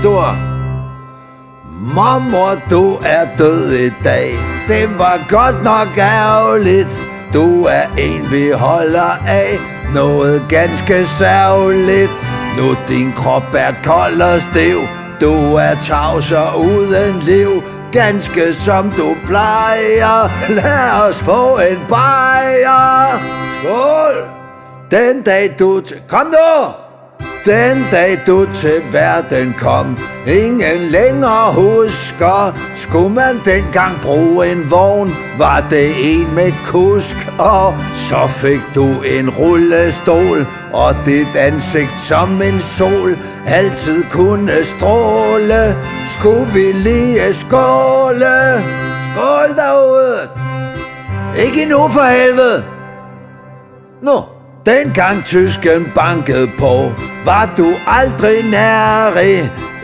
Theodor. Mormor, du er død i dag. Det var godt nok ærgerligt. Du er en, vi holder af. Noget ganske særligt. Nu din krop er kold og stiv. Du er tavs og uden liv. Ganske som du plejer. Lad os få en bajer. Skål! Den dag du kom nu! Den dag du til verden kom, ingen længere husker. Skulle man dengang bruge en vogn, var det en med kusk. Og så fik du en rullestol, og dit ansigt som en sol altid kunne stråle. Skulle vi lige skåle? Skål derude! Ikke endnu for helvede! Nu! Dengang tysken bankede på, var du aldrig nær